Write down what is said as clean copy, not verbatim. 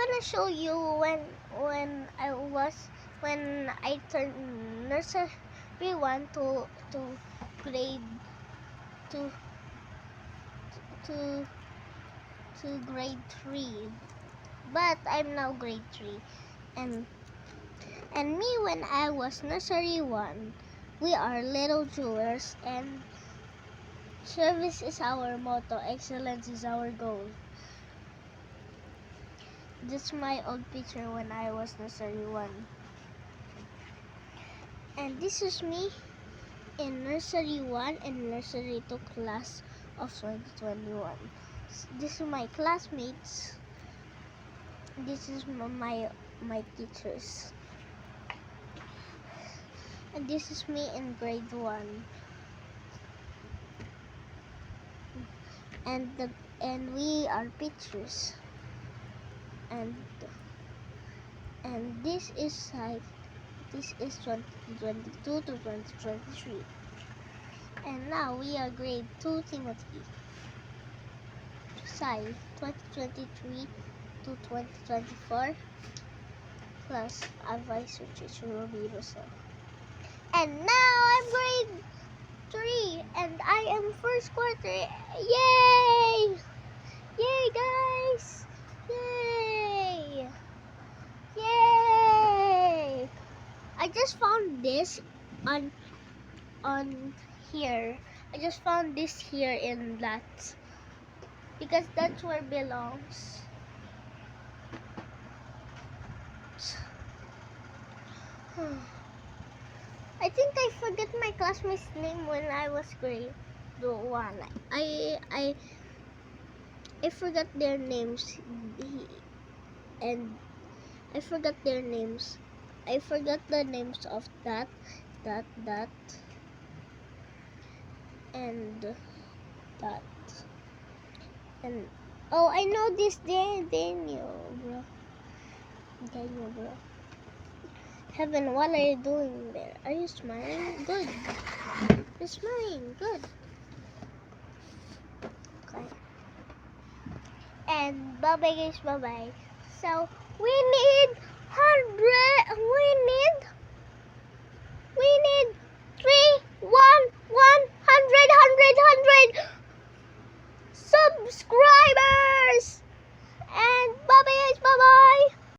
gonna show you when when I turned nursery 1 to grade to to to grade 3. But I'm now grade 3, and me when I was nursery 1. We are little jewelers, and service is our motto, excellence is our goal. This is my old picture when I was nursery 1. And this is me in nursery 1 and nursery 2 class of 2021. This is my classmates. This is my teachers. And this is me in grade 1. And we are pictures. And this is 2022 to 2023. And now we are grade 2 Timothy. Sai 2023 to 2024 plus advisor teacher Ruby Rosel. And now I'm grade 3 and I am first quarter. Yay! Yay, guys! Yay! Yay! I just found this on here. I just found this here in that, because that's where it belongs. I think I forget my classmate's name when I was grade 1. I forgot their names. And I forgot their names. I forgot the names of that, and that. And oh, I know this Daniel, bro. Heaven, what are you doing there? Are you smiling? Good. You're smiling. Good. Okay. And bye-bye, guys. Bye-bye. So we need